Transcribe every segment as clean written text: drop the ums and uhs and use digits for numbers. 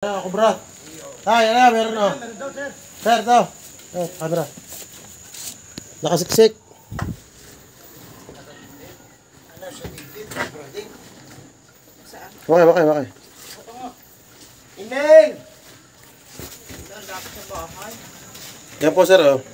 Ako bro. Ay, meron o. Sir, to. Camera. Nakasiksik. Okay. Ining! Yan po sir oh.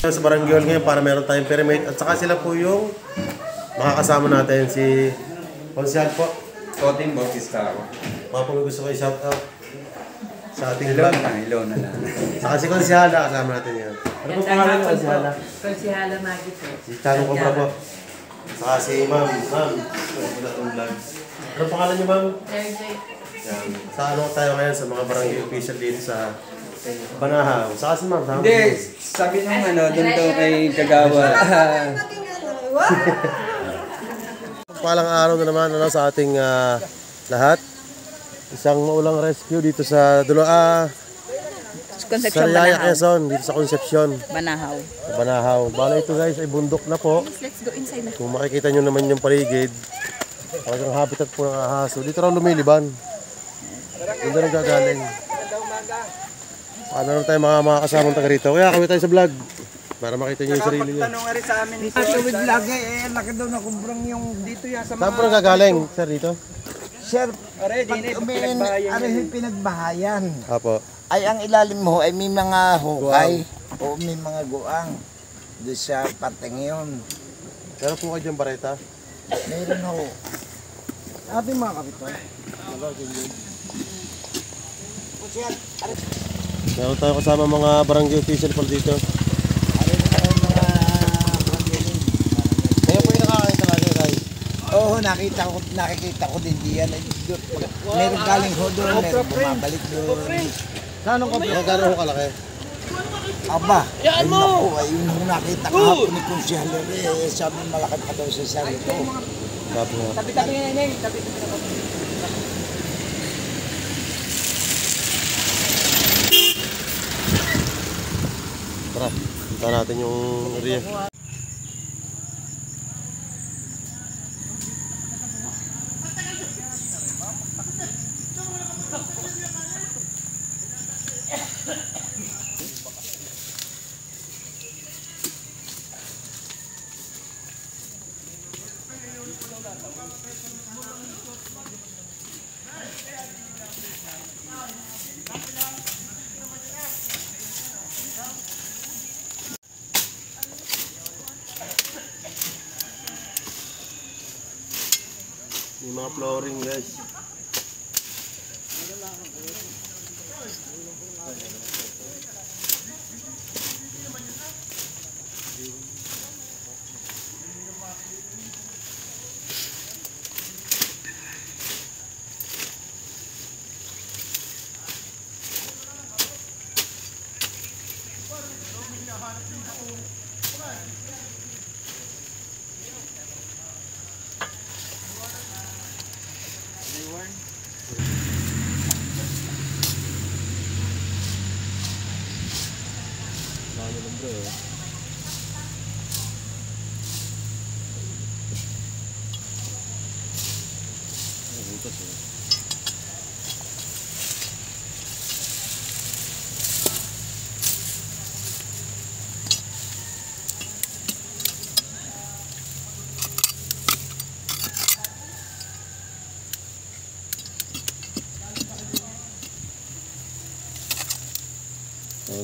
Sa Barangay Hall ngayon para meron tayong pyramid at saka sila po yung makakasama natin si Konsyal po. Toting Bautista ako. Mga po gusto ko i-shout out sa ating vlog. Hello na lang. Saka si Konsyala, kasama natin yan. Ano po pangalan ni Konsyala? Konsyala Maggie po. Si Chano Cobra po. Saka si Ma'am. Ma'am, ito po na itong vlog. Ano pangalan niyo Ma'am? Thursday. Yan. Sa ano tayo ngayon sa mga barangay official dito sa Banahaw. Saka si Ma'am. Hindi, sabi nung doon to kay Kagawa. Palang araw na naman sa ating lahat. Isang maulang rescue dito sa Concepcion Sariaya, Banahaw. Quezon, dito sa Concepcion. Banahaw. Banahaw. Bala ito guys ay bundok na po. Let's go inside na. Kung makikita nyo naman yung paligid, talagang habitat po ng ahaso. Dito raw lumiliban. Doon na nagagaling. Paano tayo mga kasamang taga rito? Kaya kami tayo sa vlog. Para makita nyo yung sarili nyo. Tanong nga rin sa amin ni Tuwid lagi laki daw na kumbrang yung dito yan sa Saan po nagagaling, sir, dito? Sir, Pare, di na pinagbahayan. ano yung pinagbahayan? Apo. Ay, ang ilalim mo ay may mga hukay o may mga guang doon sa parteng yun. Meron po kayo dyan bareta? Meron ho. Ating mga kapitol. Meron tayo kasama mga barangay official po dito. Kaya po yung nakakita lagi guys. Oo, nakikita ko din diyan. Meron galing ho doon, meron bumabalik doon. Saan ang kompleto? Gano'n ho kalaki? Aba, ay naku, ay yung nakita kahapon ni Consigliere, sabi malaki pa daw sa sarito. Sabi nga. Tabi-tabi nga na yun. Tabi-tabi na ako. Tara, punta natin yung area. May mga flooring guys.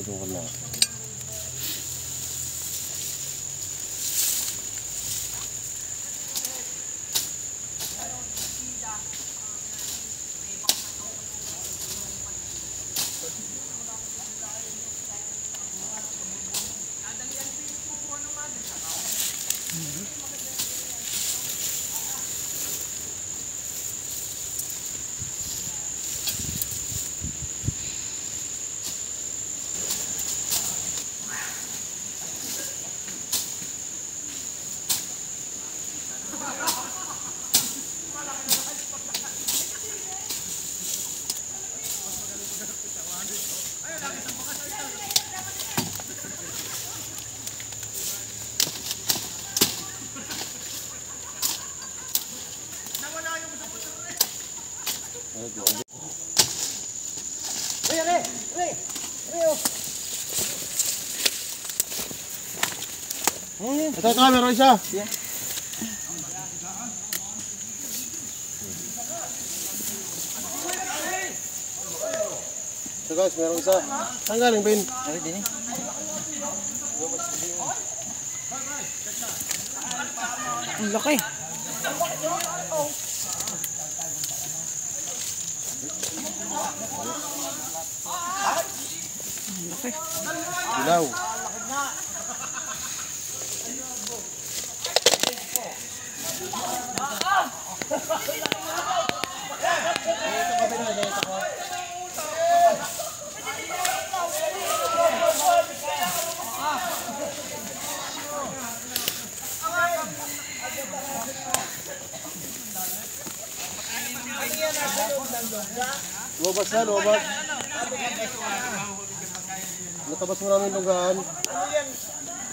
Doon ka na. Ito, meron isa. So guys, meron isa. Saan galing, Ben? Ay, din eh. Ang laki. Ang laki. Ilaw. Lumabas na, lumabas. Natabas mo namin lugaan. Ano yan?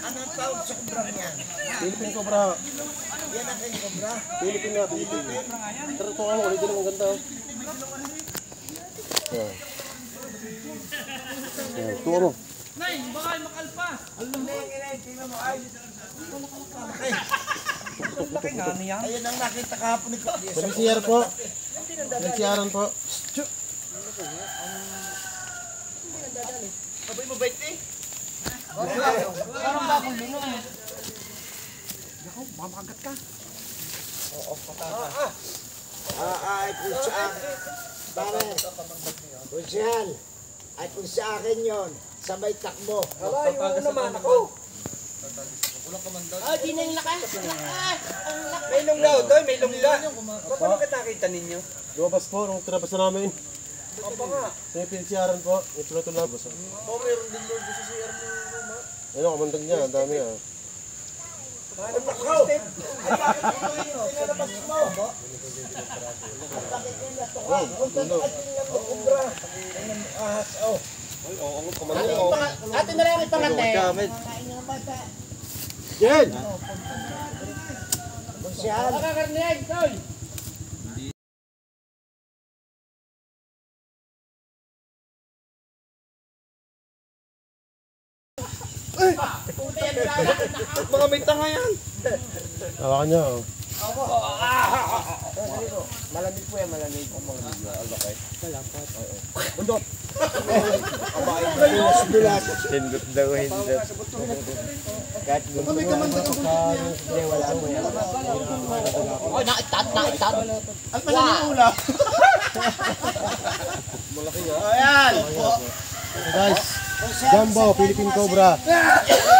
Anong tawag sa kubrang yan? Philippine Cobra. Yan ang kayong kubra? Philippine na, Philippine. Pero ito ka mo, ulit din ang ganda. Yan. Yan, ito ano. Ayun ang nakita kahapon ni Kuya. Sa BCR po. BCRan po. Sabay mo ba ito eh? Ay, kung sa akin. Pare, Kusyal. Ay, kung sa akin yun, sabay takbo. Papagas naman ako. May lungga ito, may lungga. Paano ka nakita ninyo? Lumabas po, nung tinabas na namin. Apa nga? Sa BCRan po, yung tulad-tulabas. Oh, meron din lungga sa CR mo. Ayun, kamandag niya, ang dami ah. Paano pa Kristen? Atin na lang ipangate. Yan! Kusyal. Mga may tanga yan. Hawakan niya oh. Malamig po yan, malamig. Alakay. Bundot! Hindot daw, hindot. Kahit gusto mo. Hindi, wala mo yan. Oh, naitat. Ang pala ng ula. Malaki nga. Ayan. So guys, Jumbo, Philippine Cobra.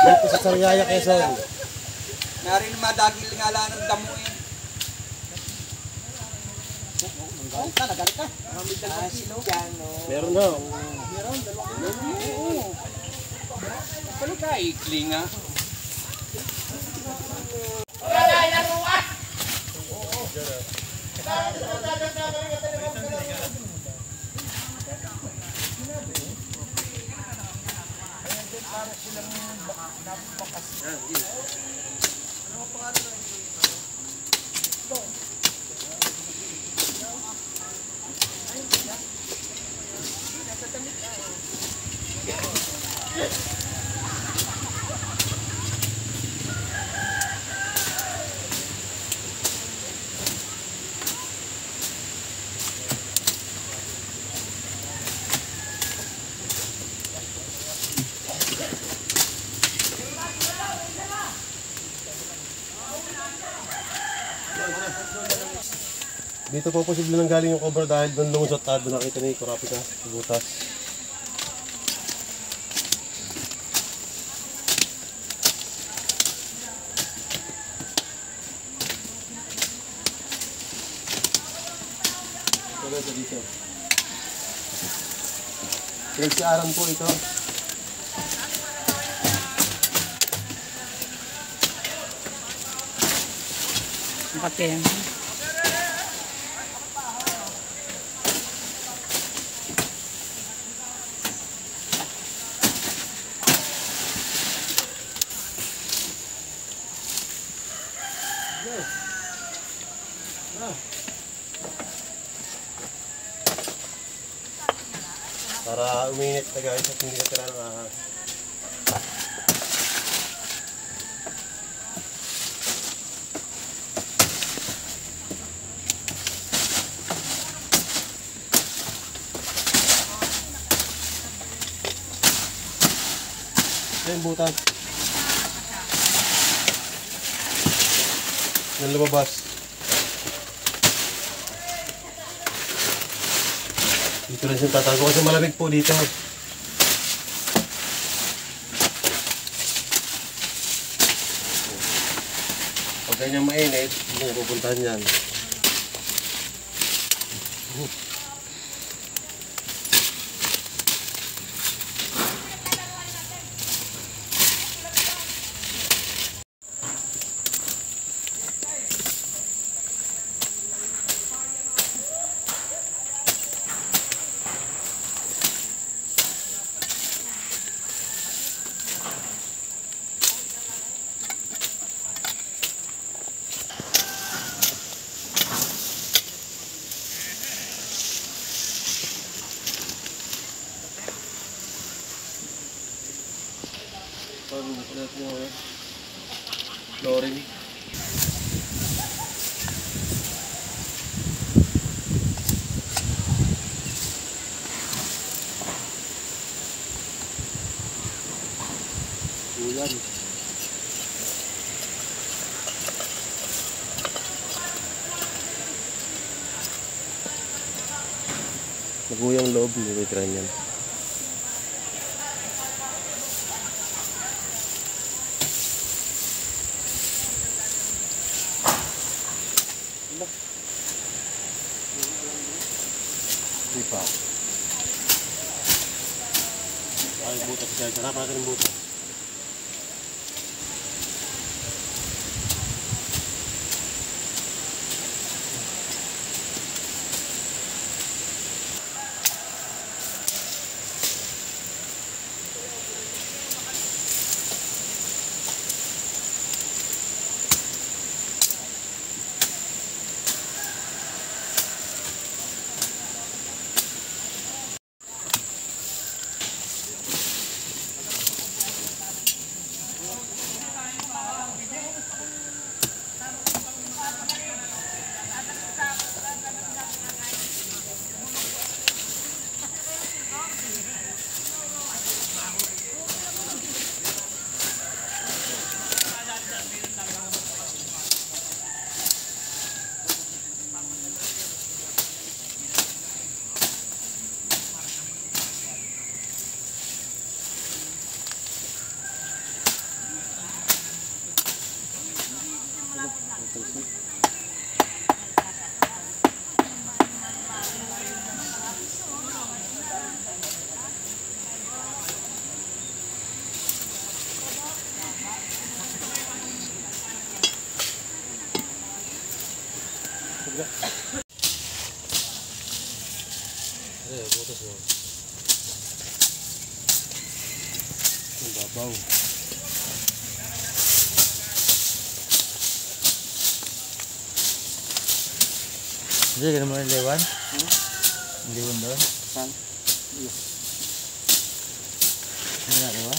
Dito sa Sariaya, Quezon. Narin madagil nga lang ng damo eh. Meron na. Paano ka ikli nga? Dito po posible nang galing yung cobra dahil doon lumusot at doon nakita ni Kurapika sa butas. Ito guys, dito. Pinagsiaran po ito. Laki yan. Para uminit na guys at hindi natira ng ahas. Ito yung butas. Yan lumabas. Dito rin siyang tatago kasi malamig po dito. Pag ganyan mainit, hindi na pupuntahan yan. Ulit yung flooring. Ulan. Maguyang loob, hindi ko yan. Hindi pa. Ay, butas guys. Sarap natin yung butas. Ayan, butas mo. Ang babaw. Hindi, ganun mo yung lewan? Yung lewan doon? Saan? Ano nga, diba?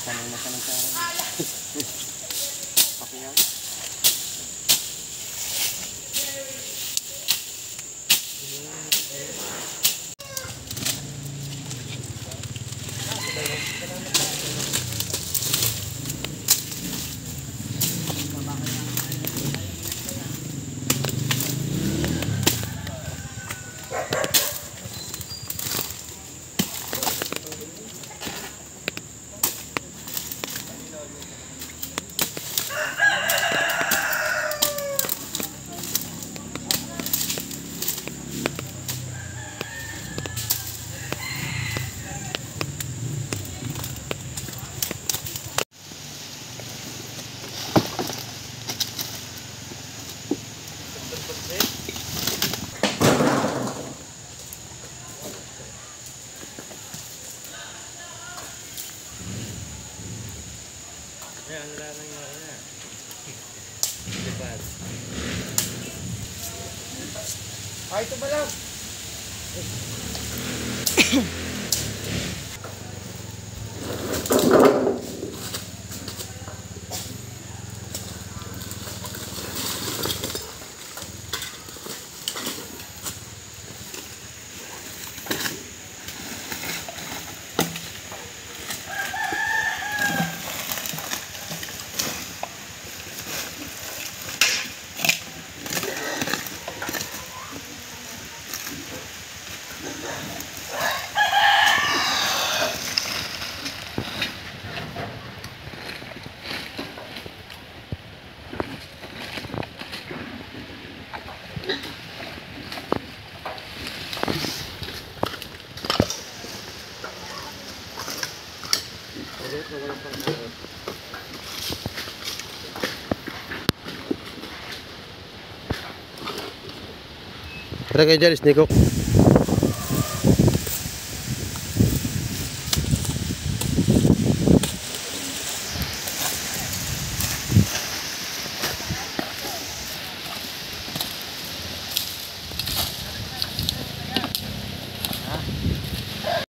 Sanay na sanay sa araw. Pakiyaw. Ay, ito ba lang? Tara kayo dyan, Niko.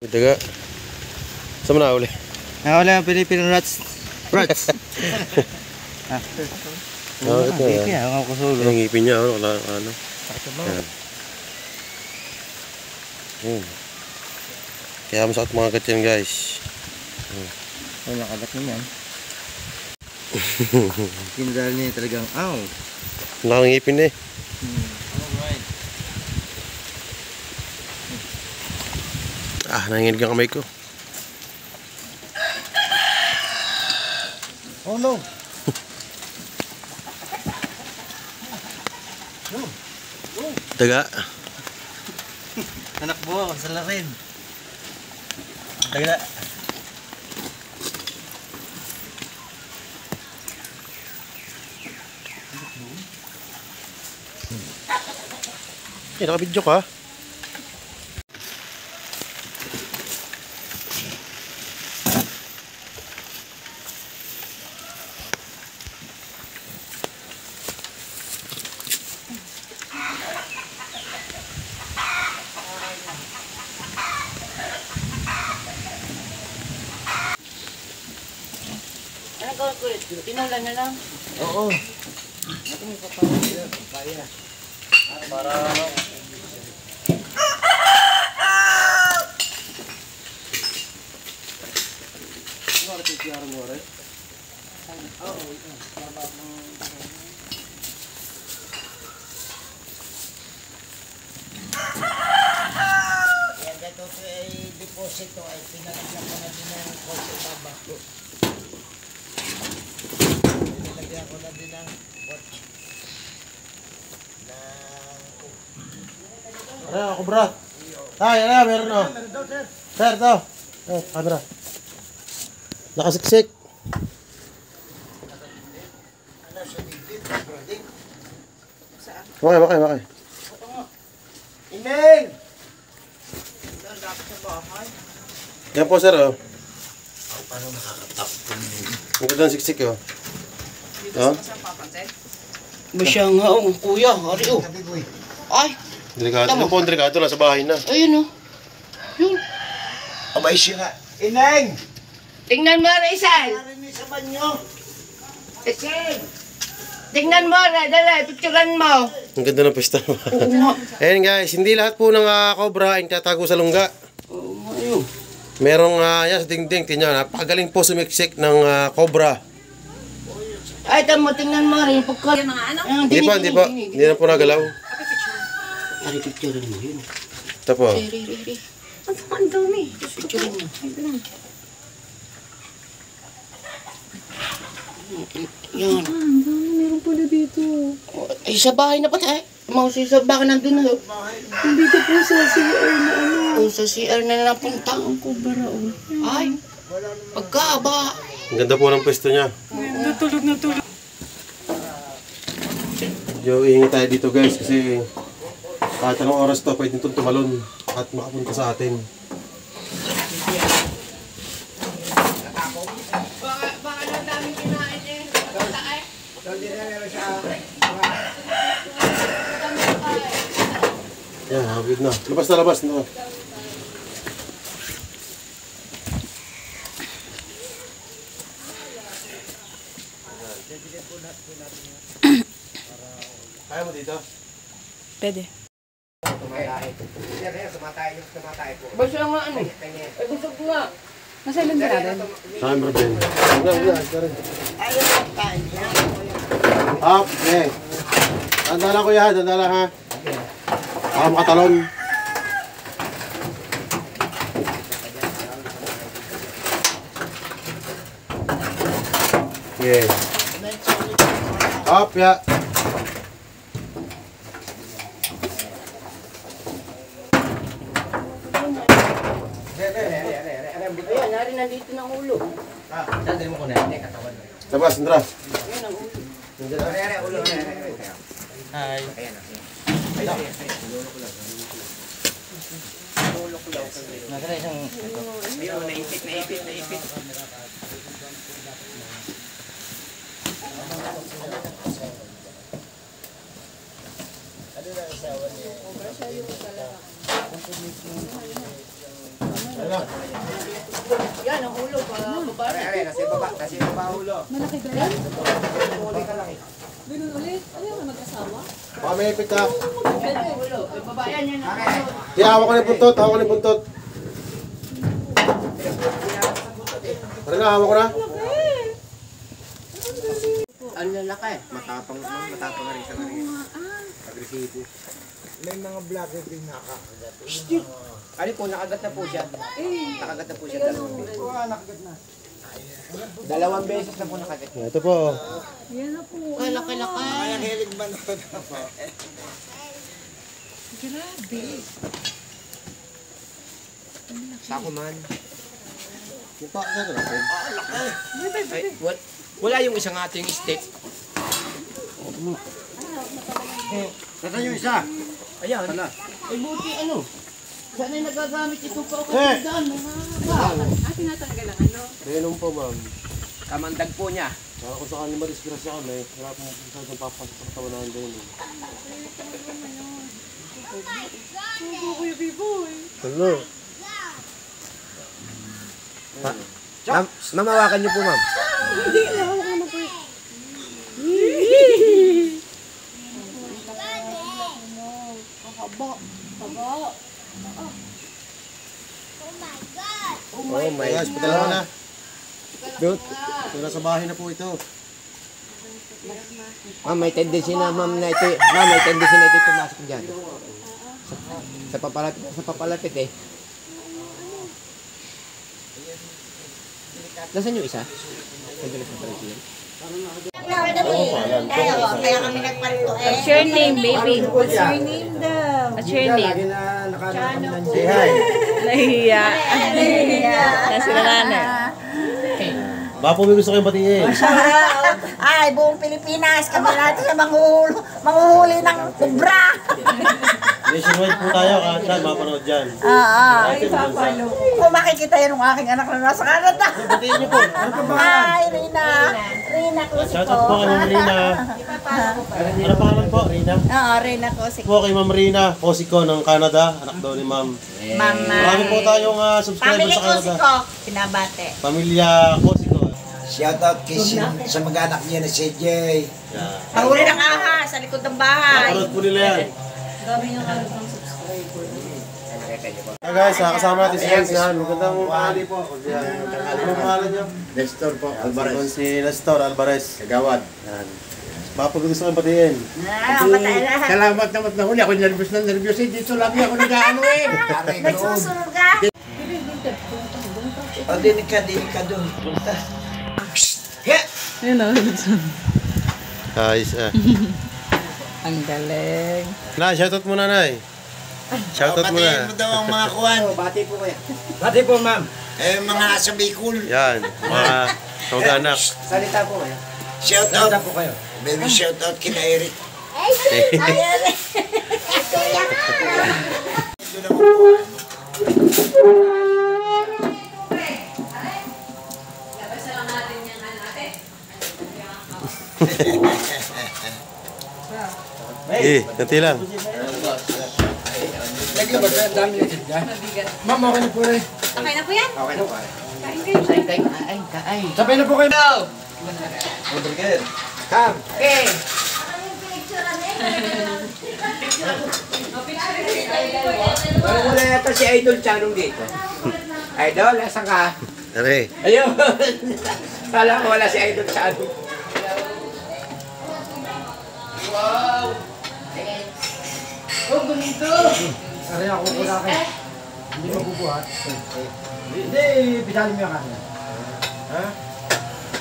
Daga. Saan mo na uli? Wala ang Pilipino rats. Rats! Bakit na yan? Kaya ako kusulo. Ang ngipin niya, ano? Yan. Kaya masakit mga gat yan, guys. Wala kagat niyan. Pinadala niya talagang, aw. Nakangipin eh. Alright. Nanginginig ang kamay ko. Oh no. Daga. Anak buha ako sa larin. Tagala. Nakabidyo ka? Anong gawin ko ulit? Tinulan na lang. Oo. Yan, ito ay deposito ay pinalagyan ko na din ng kotse baba. Pinalagyan ko na din ng kotse. Ano ako, bro? Ano, meron o. Sir, ito. Camera. Nakasiksik. Makay. Ineng! Yan po, sir, oh. Paano nakakatapon yun? Ang ganda ng siksik, oh. Oh? Masya nga, kuya. Ari, oh. Sabi boy. Ay, Delikado. Tama. Yan po, ang delikado. Nasa bahay na. ayun, oh. Yun. Abay siya nga. Ineng! Tingnan mo, Rizal. Narinig sa banyo. Rizal. Tingnan mo, dala, picturean mo. Ang ganda ng pista. Oo nga. Ayan, guys. Hindi lahat po ng cobra ay tatago sa lungga. Oo nga, yun. Merong, yan sa dingding. Tingnan, napakagaling po sumiksik ng cobra. Ay, tamo, tingnan mo rin. Pagka... Hindi po. Hindi na po nagalaw. Ari, picturean mo, yun. Ito po. Ri. Ang dami. Picturean mo. Yan. Meron pala dito. Ay, sa bahay na pati. Mausi sa bahay nandun na. Nandito po sa CR na ano. O, sa CR na napunta. Ang kubara o. Ay, pagkaba. Ang ganda po ng pwesto niya. Natulog. Yo, ihingi tayo dito, guys. Kasi kahit anong oras to, pwede itong tumalon at makapunta sa atin. Baka ang daming kinain Hindi na meron siya. Yan, hagid na. Labas na, labas na. Kaya mo dito? Pwede. Tumatay po. Basta nga ano. Ay, busog nga. Nasailan ba natin? Saan mo rin? Ayun ang kanya. Up, eh. Dandala kuya, dandala ha. Baka makatalon. Yeah. Up, ya. Ayan, narin nandito ng ulo. Labas, Indra. Ayan ang ulo. Yan ang ulo para babae. Kasi baba ulo. Malaki ba yan? Ganun ulit? Ano yung mag-asawa? Baka may ipit ka. Yan ang ulo. Yung babae yan ang ulo. Kaya hawak ko na yung buntot, hawak ko na yung buntot. Pare na, hawak ko na. Ang lalaki. Matapang na rin siya na rin. Agresibo. May mga vlogger din nakakagat. Ano po, nakagat na po siya. Nakagat na po siya. Dalawang beses na po nakagat. Ito po. Yan na po. Ay, laki-laki. Kaya hilig ba na po? Grabe. Sako man. Yung pa, ano natin? Ay, wala yung isang ating stick. Nasaan yung isa? Ayan. Ay, buti ano. Saan ay nagagamit ito pa ako Eh! daan? Mga Tinatanggal ang ano? Venom po, ma'am. Kamandag po niya. Kaya kung saan ma-disgrasya kami, wala pong masyadong papasok sa katawan ng venom. Kuya Biboy. Hello. Ma'am, mamawakan niyo po, ma'am. Hindi, nahawa ka na po. Oh my Guys, patala na. Dude. Ito sa bahay na po ito. Ma'am, may tendency na ma'am na ito. Ma'am, may tendency na ito pumasok dyan. Sa papalapit eh. Nasaan yung isa? Nagdalas na pala siya. Kaya kami nagparito eh. What's your name, baby? What's your name daw? What's your name? Say hi. Nahiya. Kasi na nanay. Baka po may gusto kayong batiin. Ay, buong Pilipinas, kami natin sa manghuhuli ng kubra. Nationwide po tayo, kahit saan mapanood dyan. Ay, kung makikita yun ng aking anak na nasa Canada. Batiin niyo po. Ano po ba? Ay, Rina. Rina Cusco. Shout out po kay Ma'am Rina. Ano pangalan po? Rina? Oo, Rina Cusco. Po kay Ma'am Rina Cosico ng Canada. Anak daw ni Ma'am. Mama. Marami po tayong subscriber Family sa Canada. Cusco. Pinabate. Pamilya Cosico. Shoutout kay sa mag-anak niya na si Jay. Yeah. Pahuli ng ahas sa likod ng bahay. Napanood po nila yan. Hey guys, kasama natin si Hans yan. Magandang pangali po. Anong pangalan niyo? Nestor po, Alvarez. Si Nestor Alvarez. Kagawad. Yan. Baka pag gusto kong patiin. Patay na. Salamat naman na huli. Ako nervous na nervous. Dito lang ako nag-ano eh. Nagsusunod ka? O, dinig ka dun. Ayun na. Guys, Ang galing. na, shoutout muna, Nay. Shoutout muna. mo daw ang mga kuwan. Bati po kaya. Bati po ma'am. Eh, mga nasa Bicol. Yan, mga kamag-anak. Salita po kaya. Shoutout. Bata po kayo. Baby, shoutout kina Eric. Kanti lang. Ma'am, okay na po rin. Okay na po yan? Okay na po. Kain kayo. Kain. Sabay na po kayo. Kam, Okay. Parang wala yata si Idol Chanong dito. Idol, asan ka? Are. Ayun. Kala ko wala si Idol Chanong. Aray ako wala kayo. Hindi mabubuhat. Hindi, pisali mo yung kanya. Ha?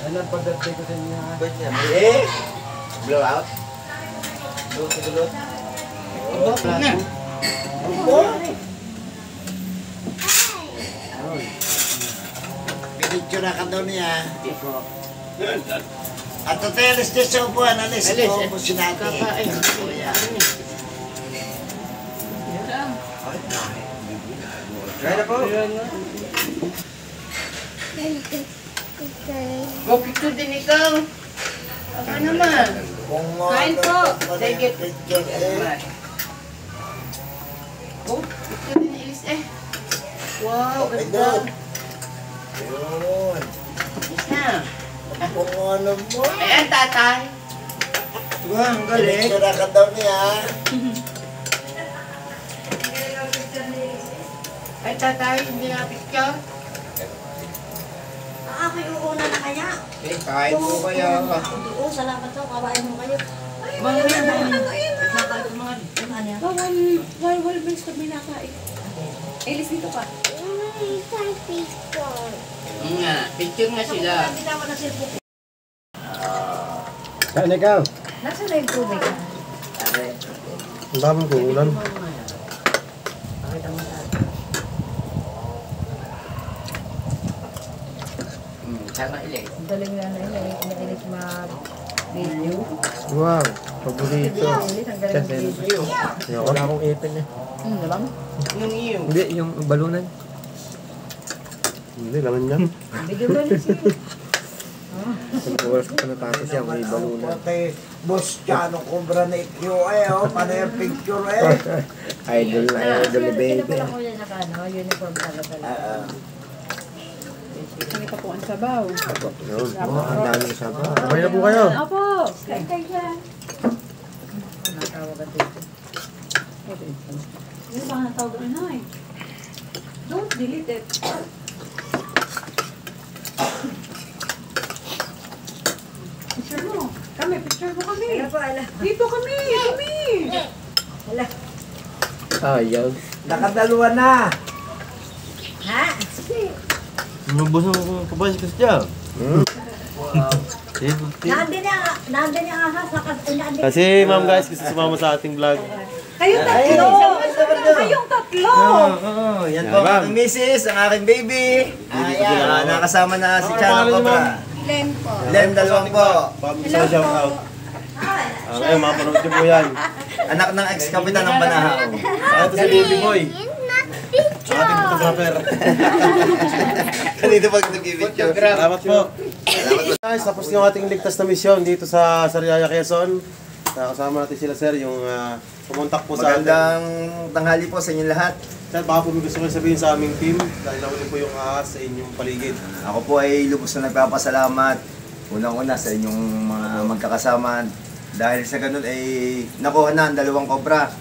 Ano ang pag-birthday ko sa inyo? Eh? Blow out? pinicture ka daw niya. At hoteles de sa upuan, alis ko po sinabi. Kaya na po. Go picture din ikaw. Aba naman. Kung Kain po. Take it. picture eh. Go picture din Ilis eh. Wow, Okay, ganda. good. Yun. Isa. Kung ano mo. Ayan, tatay. Wow, ang galing. Pinicture ka daw niya. Ay, tatay, hindi na picture. Ako'y uuna na kaya. Eh, kain po kayo. Oo, salamat po. Kawain mo kayo. Mga yan, Nakain ko mga ano yan. Wal brings kami nakain. Elis dito ka. nga, picture nga sila. Hindi ako na cellphone. Saan ikaw? Nasaan na yung tubig? Ang daming kuulan. Sama ilis. Ang galing na nailis mag-video. Wow, paborito. Elis, ang galing mag-video. Wala akong ipin eh. Nalang? Yung iyo. Hindi, yung balunan. Hindi, laman yan. Video ba rin siya? Pag oras ko pa natapos yan, may balunan. Pati boss Chano Cobra na QA oh. Paano yung picture eh. Idol ni baby. Pala ko yan sa uniform talaga. Hindi pa po ang sabaw. Yun. Oh, ang daming sabaw. Sabay na po kayo. Opo! Kain kayo dyan. Natawag ka dito. Hindi ba natawag ka na eh? Don't delete it. Picture mo. Kami, picture mo kami. Dito kami, kami. Ayaw. Nakadalawa na. Ha? Mabos mo kung kapasok kasi dyan. Nandun yung ahas. Nandun. Kasi ma'am guys, gusto sumama sa ating vlog. Kayong tatlo. Kayong tatlo. Oo, yan po ang aking misis, ang aking baby. Ayan, nakasama na si Chanong Cobra. Len po. Lem, dalawang po. Gusto ko shout out. Ngayon, mapanood niyo po yan. Anak ng ex-kapitan ng Banahaw. Ito si Baby Boy. Ang ating photographer. Kanito pag nag-video. Salamat po. Guys, tapos yung ating ligtas na misyon dito sa Sariaya, Quezon. Kasama natin sila sir, yung pumuntak po sa atin. Magandang tanghali po sa inyong lahat. Sir, baka po may gusto ko sabihin sa aming team dahil nahuli po yung ahas sa inyong paligid. Ako po ay lubos na nagpapasalamat. Unang-una sa inyong mga magkakasama. Dahil sa ganun ay nakuha na ang dalawang kobra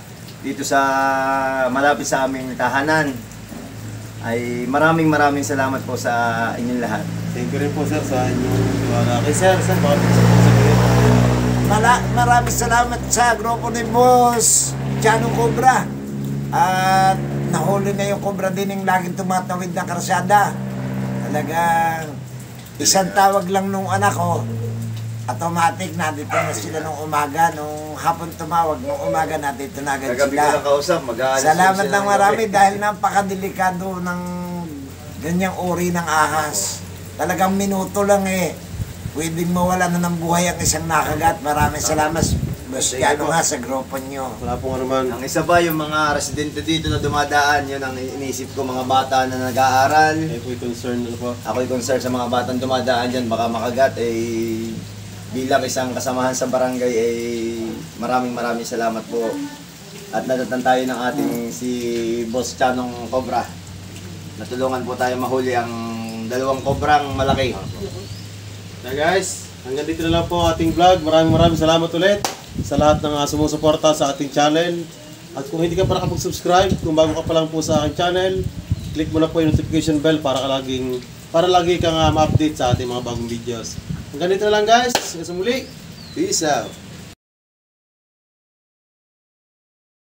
dito sa malapit sa aming tahanan. Ay maraming salamat po sa inyong lahat. Thank you rin po sir sa inyong tiwala. Kay sir, baka po gusto ko sabihin. Maraming salamat sa grupo ni Boss Chano Cobra. At nahuli na yung Cobra din yung laging tumatawid na karsada. Talagang isang tawag lang nung anak ko. Automatic na dito na sila nung umaga. Nung hapon tumawag, nung umaga na dito na agad Kagabi ko lang sila. kausap, mag-aalis Salamat sila ng ng marami gabi. dahil napakadelikado ng ganyang uri ng ahas. Talagang minuto lang eh. Pwedeng mawala na ng buhay ang isang nakagat. Maraming salamat. Boss Chano nga sa grupo nyo. Wala pong ano man. Ang isa pa, yung mga residente dito na dumadaan, yun ang iniisip ko, mga bata na nag-aaral. Kayo po'y concerned ano po. Ako'y concerned sa mga batang dumadaan dyan, baka makagat, bilang isang kasamahan sa barangay ay maraming salamat po. At natatan tayo ng ating si Boss Chanong Cobra. Natulungan po tayo mahuli ang dalawang kobrang malaki. Na guys, hanggang dito na lang po ang ating vlog. Maraming salamat ulit sa lahat ng sumusuporta sa ating channel. At kung hindi ka pa nakapag-subscribe, kung bago ka pa lang po sa aking channel, click mo na po yung notification bell para lagi kang ma-update sa ating mga bagong videos. Hanggang dito na lang guys. Hanggang sa muli. Peace out.